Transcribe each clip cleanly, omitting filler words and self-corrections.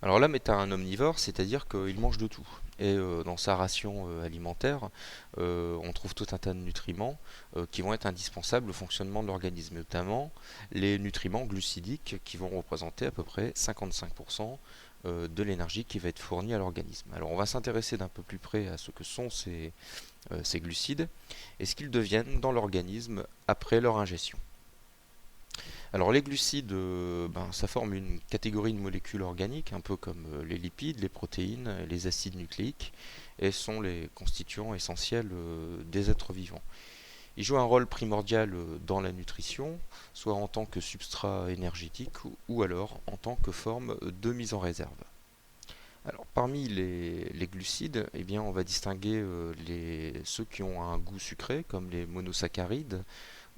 Alors l'homme est un omnivore, c'est-à-dire qu'il mange de tout. Et dans sa ration alimentaire, on trouve tout un tas de nutriments qui vont être indispensables au fonctionnement de l'organisme, notamment les nutriments glucidiques qui vont représenter à peu près 55% de l'énergie qui va être fournie à l'organisme. Alors on va s'intéresser d'un peu plus près à ce que sont ces glucides et ce qu'ils deviennent dans l'organisme après leur ingestion. Alors les glucides, ça forme une catégorie de molécules organiques, un peu comme les lipides, les protéines, les acides nucléiques, et sont les constituants essentiels des êtres vivants. Ils jouent un rôle primordial dans la nutrition, soit en tant que substrat énergétique ou alors en tant que forme de mise en réserve. Alors parmi les glucides, eh bien, on va distinguer ceux qui ont un goût sucré, comme les monosaccharides,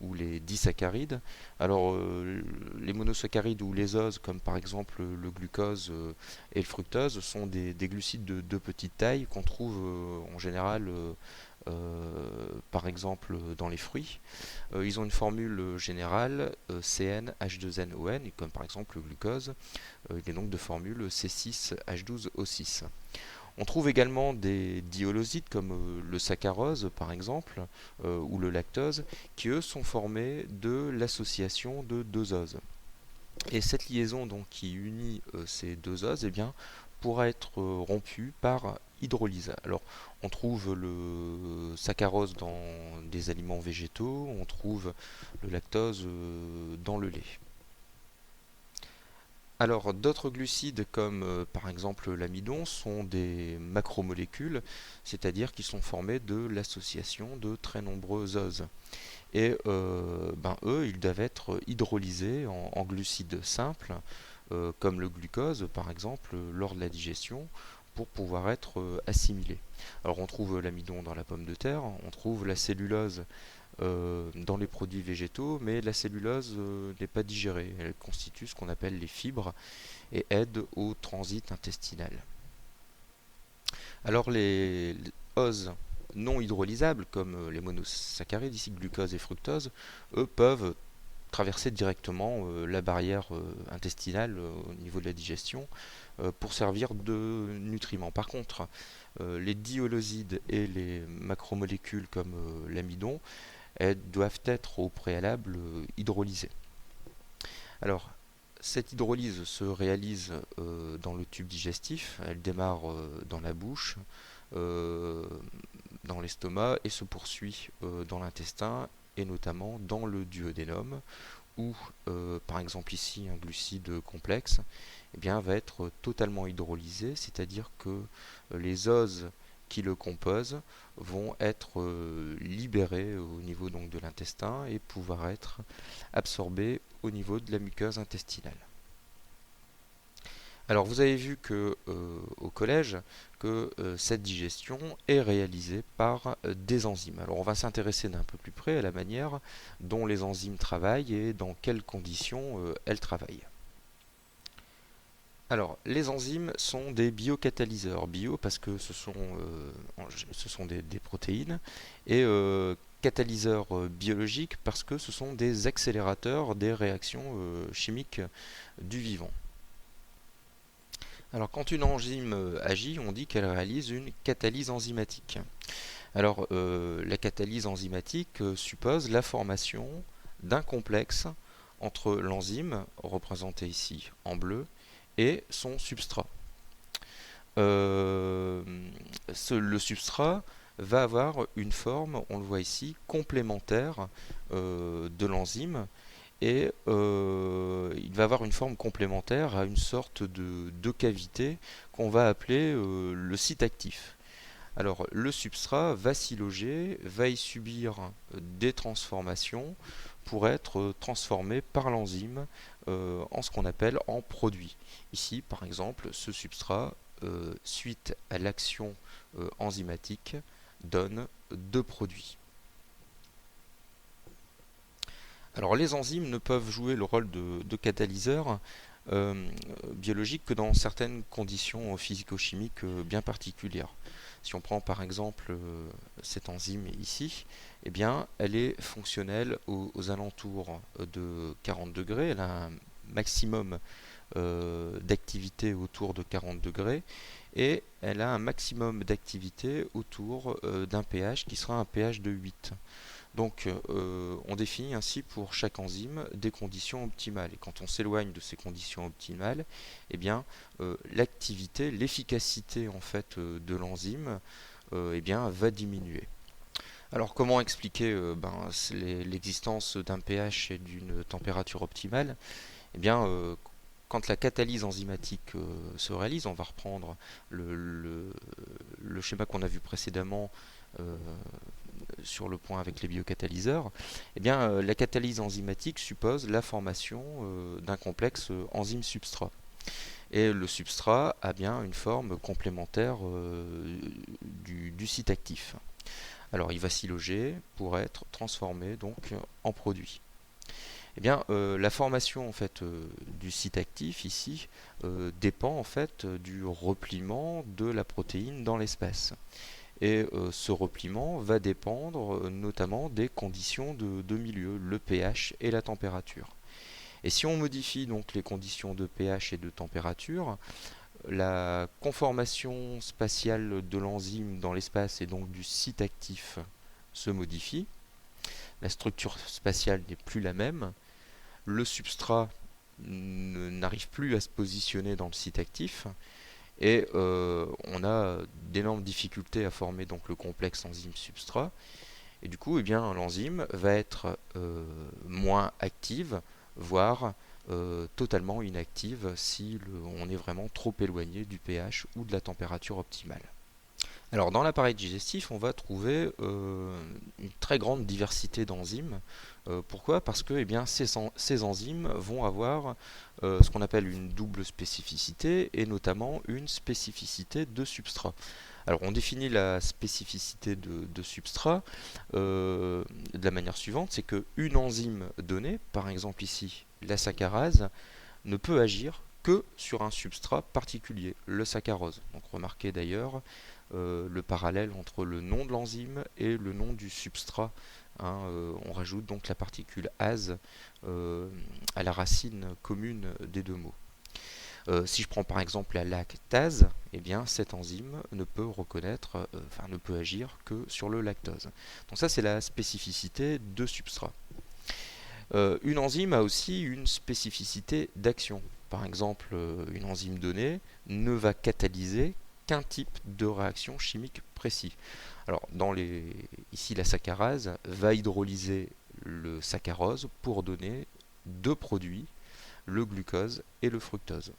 ou les disaccharides. Alors, les monosaccharides ou les oses, comme par exemple le glucose et le fructose, sont des glucides de petite taille qu'on trouve en général, par exemple, dans les fruits. Ils ont une formule générale CnH2nON, comme par exemple le glucose. Il est donc de formule C6H12O6. On trouve également des diholosides comme le saccharose par exemple ou le lactose qui eux sont formés de l'association de deux oses. Et cette liaison donc qui unit ces deux oses eh bien, pourra être rompue par hydrolyse. Alors on trouve le saccharose dans des aliments végétaux, on trouve le lactose dans le lait. Alors, d'autres glucides, comme par exemple l'amidon, sont des macromolécules, c'est-à-dire qui sont formés de l'association de très nombreuses oses. Et eux, ils doivent être hydrolysés en glucides simples, comme le glucose par exemple, lors de la digestion, pour pouvoir être assimilés. Alors, on trouve l'amidon dans la pomme de terre, on trouve la cellulose dans les produits végétaux, mais la cellulose n'est pas digérée. Elle constitue ce qu'on appelle les fibres et aide au transit intestinal. Alors les oses non hydrolysables, comme les monosaccharides, ici glucose et fructose, eux peuvent traverser directement la barrière intestinale au niveau de la digestion pour servir de nutriments. Par contre, les diholosides et les macromolécules comme l'amidon, elles doivent être au préalable hydrolysées. Alors, cette hydrolyse se réalise dans le tube digestif, elle démarre dans la bouche, euh, dans l'estomac et se poursuit dans l'intestin et notamment dans le duodénum où, par exemple ici, un glucide complexe eh bien, va être totalement hydrolysé, c'est-à-dire que les oses qui le composent vont être libérées au niveau donc, de l'intestin et pouvoir être absorbées au niveau de la muqueuse intestinale. Alors vous avez vu que au collège que cette digestion est réalisée par des enzymes. Alors on va s'intéresser d'un peu plus près à la manière dont les enzymes travaillent et dans quelles conditions elles travaillent. Alors les enzymes sont des biocatalyseurs, bio parce que ce sont des protéines et catalyseurs biologiques parce que ce sont des accélérateurs des réactions chimiques du vivant. Alors quand une enzyme agit, on dit qu'elle réalise une catalyse enzymatique. Alors la catalyse enzymatique suppose la formation d'un complexe entre l'enzyme, représentée ici en bleu, et son substrat. Euh, le substrat va avoir une forme, on le voit ici, complémentaire de l'enzyme et il va avoir une forme complémentaire à une sorte de cavité qu'on va appeler le site actif. Alors le substrat va s'y loger, va y subir des transformations pour être transformé par l'enzyme en ce qu'on appelle en produit. Ici par exemple ce substrat suite à l'action enzymatique donne deux produits. Alors les enzymes ne peuvent jouer le rôle de catalyseur euh, biologique que dans certaines conditions physico-chimiques bien particulières. Si on prend par exemple cette enzyme ici, eh bien, elle est fonctionnelle aux alentours de 40 degrés, elle a un maximum d'activité autour de 40 degrés et elle a un maximum d'activité autour d'un pH qui sera un pH de 8. Donc on définit ainsi pour chaque enzyme des conditions optimales. Et quand on s'éloigne de ces conditions optimales, eh bien l'activité, l'efficacité en fait de l'enzyme eh bien, va diminuer. Alors comment expliquer l'existence d'un pH et d'une température optimale? Eh bien, quand la catalyse enzymatique se réalise, on va reprendre le schéma qu'on a vu précédemment euh, sur le point avec les biocatalyseurs. Eh bien, la catalyse enzymatique suppose la formation d'un complexe enzyme-substrat. Et le substrat a bien une forme complémentaire du site actif. Alors il va s'y loger pour être transformé donc en produit. Eh bien, la formation en fait du site actif ici dépend en fait du repliement de la protéine dans l'espace. Et ce repliement va dépendre notamment des conditions de milieu, le pH et la température. Et si on modifie donc les conditions de pH et de température, la conformation spatiale de l'enzyme dans l'espace et donc du site actif se modifie. La structure spatiale n'est plus la même. Le substrat n'arrive plus à se positionner dans le site actif. Et on a d'énormes difficultés à former donc le complexe enzyme-substrat. Et du coup, eh bien, l'enzyme va être moins active, voire totalement inactive si on est vraiment trop éloigné du pH ou de la température optimale. Alors dans l'appareil digestif, on va trouver une très grande diversité d'enzymes. Pourquoi? Parce que eh bien, ces enzymes vont avoir ce qu'on appelle une double spécificité et notamment une spécificité de substrat. Alors on définit la spécificité de substrat de la manière suivante, c'est qu'une enzyme donnée, par exemple ici la saccharase, ne peut agir que sur un substrat particulier, le saccharose. Donc remarquez d'ailleurs le parallèle entre le nom de l'enzyme et le nom du substrat. Hein, on rajoute donc la particule ase à la racine commune des deux mots. Si je prends par exemple la lactase, eh bien cette enzyme ne peut reconnaître, ne peut agir que sur le lactose. Donc ça c'est la spécificité de substrat. Une enzyme a aussi une spécificité d'action. Par exemple, une enzyme donnée ne va catalyser qu'un type de réaction chimique précis. Alors, ici, la saccharase va hydrolyser le saccharose pour donner deux produits, le glucose et le fructose.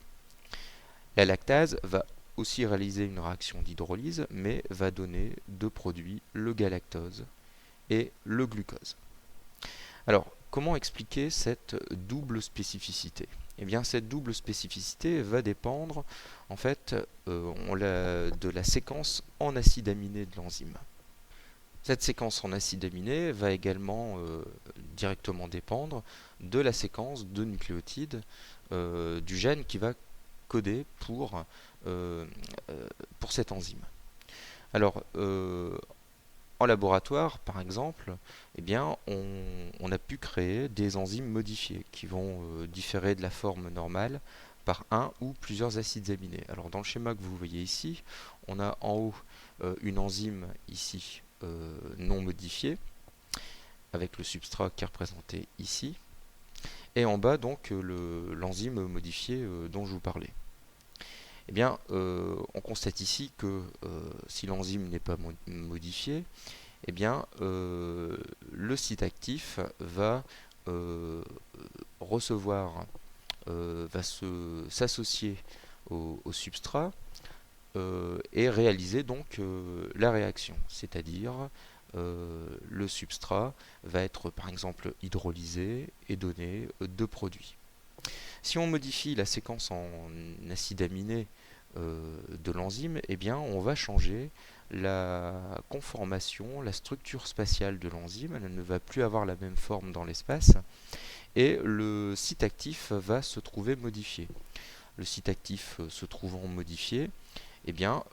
La lactase va aussi réaliser une réaction d'hydrolyse, mais va donner deux produits, le galactose et le glucose. Alors, comment expliquer cette double spécificité? Eh bien, cette double spécificité va dépendre en fait de la séquence en acide aminé de l'enzyme. Cette séquence en acide aminé va également directement dépendre de la séquence de nucléotides du gène qui va coder pour cette enzyme. Alors, en laboratoire, par exemple, eh bien, on a pu créer des enzymes modifiées qui vont différer de la forme normale par un ou plusieurs acides aminés. Alors dans le schéma que vous voyez ici, on a en haut une enzyme ici non modifiée, avec le substrat qui est représenté ici, et en bas donc l'enzyme modifiée dont je vous parlais. Eh bien, on constate ici que si l'enzyme n'est pas modifié, eh bien, le site actif va va s'associer au substrat et réaliser donc la réaction, c'est-à-dire le substrat va être par exemple hydrolysé et donner deux produits. Si on modifie la séquence en acide aminé de l'enzyme, eh bien, on va changer la conformation, la structure spatiale de l'enzyme. Elle ne va plus avoir la même forme dans l'espace et le site actif va se trouver modifié. Le site actif se trouvant modifié, eh bien,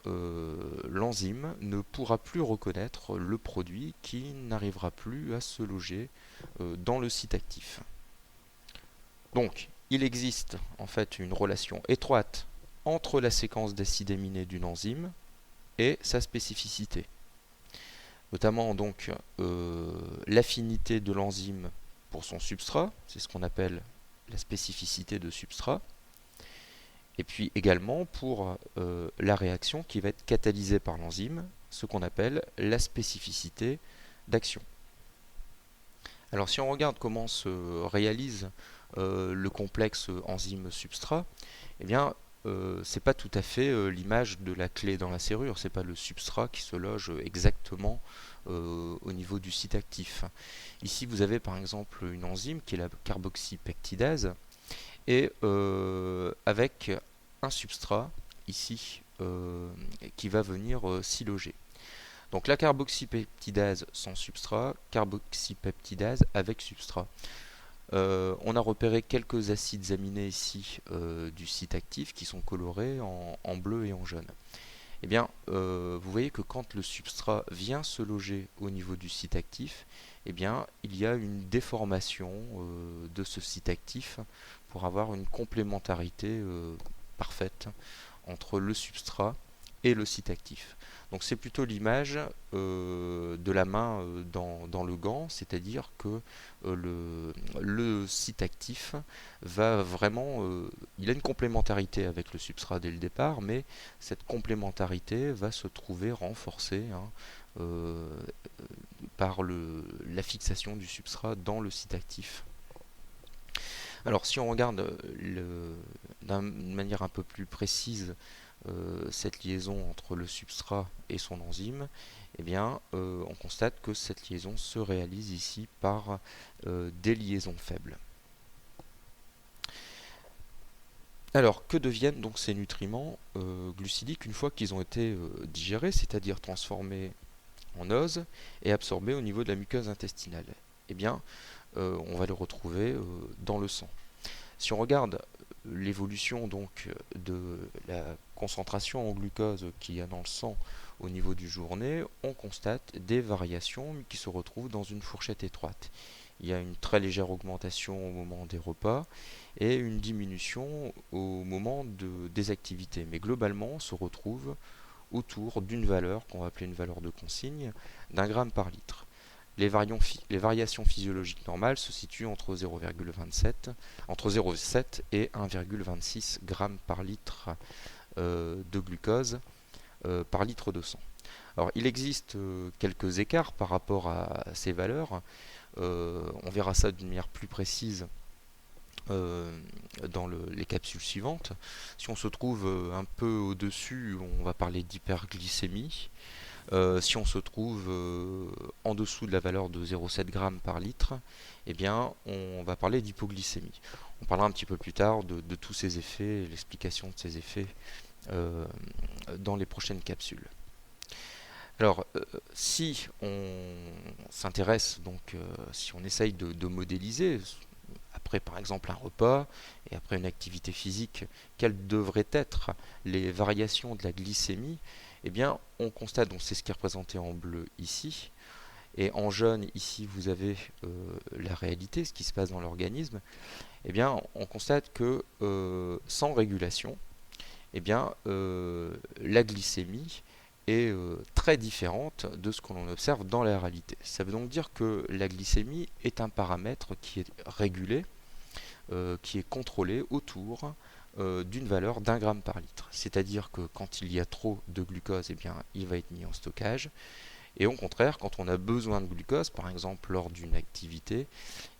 l'enzyme ne pourra plus reconnaître le produit qui n'arrivera plus à se loger dans le site actif. Donc, il existe en fait une relation étroite entre la séquence d'acides aminés d'une enzyme et sa spécificité. Notamment donc l'affinité de l'enzyme pour son substrat, c'est ce qu'on appelle la spécificité de substrat, et puis également pour la réaction qui va être catalysée par l'enzyme, ce qu'on appelle la spécificité d'action. Alors si on regarde comment se réalise le complexe enzyme-substrat, eh bien c'est pas tout à fait l'image de la clé dans la serrure, c'est pas le substrat qui se loge exactement au niveau du site actif. Ici vous avez par exemple une enzyme qui est la carboxypeptidase et avec un substrat ici qui va venir s'y loger. Donc la carboxypeptidase sans substrat, carboxypeptidase avec substrat. On a repéré quelques acides aminés ici du site actif qui sont colorés en bleu et en jaune. Eh bien, vous voyez que quand le substrat vient se loger au niveau du site actif, eh bien, il y a une déformation de ce site actif pour avoir une complémentarité parfaite entre le substrat et le site actif. Donc c'est plutôt l'image de la main dans le gant, c'est-à-dire que le site actif va vraiment, il a une complémentarité avec le substrat dès le départ, mais cette complémentarité va se trouver renforcée par la fixation du substrat dans le site actif. Alors si on regarde d'une manière un peu plus précise cette liaison entre le substrat et son enzyme, eh bien, on constate que cette liaison se réalise ici par des liaisons faibles. Alors, que deviennent donc ces nutriments glucidiques une fois qu'ils ont été digérés, c'est-à-dire transformés en ose et absorbés au niveau de la muqueuse intestinale? Eh bien, on va les retrouver dans le sang. Si on regarde l'évolution donc de la concentration en glucose qu'il y a dans le sang au niveau du journée, on constate des variations qui se retrouvent dans une fourchette étroite. Il y a une très légère augmentation au moment des repas et une diminution au moment des activités. Mais globalement, on se retrouve autour d'une valeur qu'on va appeler une valeur de consigne d'1 gramme par litre. Les variations physiologiques normales se situent entre 0,7 et 1,26 g par litre de glucose par litre de sang. Alors il existe quelques écarts par rapport à ces valeurs. On verra ça d'une manière plus précise dans les capsules suivantes. Si on se trouve un peu au-dessus, on va parler d'hyperglycémie. Si on se trouve en dessous de la valeur de 0,7 g par litre, eh bien, on va parler d'hypoglycémie. On parlera un petit peu plus tard de tous ces effets, l'explication de ces effets dans les prochaines capsules. Alors, si on s'intéresse, donc si on essaye de modéliser, après par exemple un repas et après une activité physique, quelles devraient être les variations de la glycémie, eh bien on constate, donc c'est ce qui est représenté en bleu ici, et en jaune ici vous avez la réalité, ce qui se passe dans l'organisme, eh bien on constate que sans régulation, eh bien la glycémie est très différente de ce que l'on observe dans la réalité. Ça veut donc dire que la glycémie est un paramètre qui est régulé, qui est contrôlé autour d'une valeur d'1 gramme par litre. C'est-à-dire que quand il y a trop de glucose, eh bien, il va être mis en stockage. Et au contraire, quand on a besoin de glucose, par exemple lors d'une activité,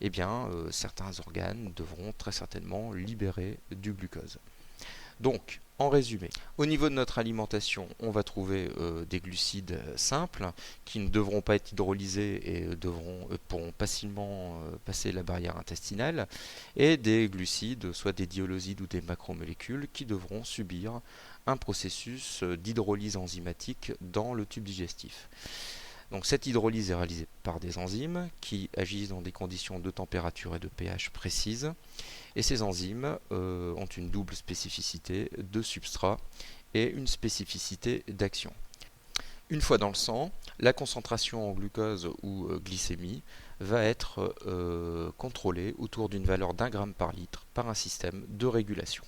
eh bien, certains organes devront très certainement libérer du glucose. Donc, en résumé, au niveau de notre alimentation, on va trouver des glucides simples qui ne devront pas être hydrolysés et pourront facilement passer la barrière intestinale, et des glucides, soit des diolosides ou des macromolécules, qui devront subir un processus d'hydrolyse enzymatique dans le tube digestif. Donc cette hydrolyse est réalisée par des enzymes qui agissent dans des conditions de température et de pH précises. Et ces enzymes ont une double spécificité de substrat et une spécificité d'action. Une fois dans le sang, la concentration en glucose ou glycémie va être contrôlée autour d'une valeur d'1 gramme par litre par un système de régulation.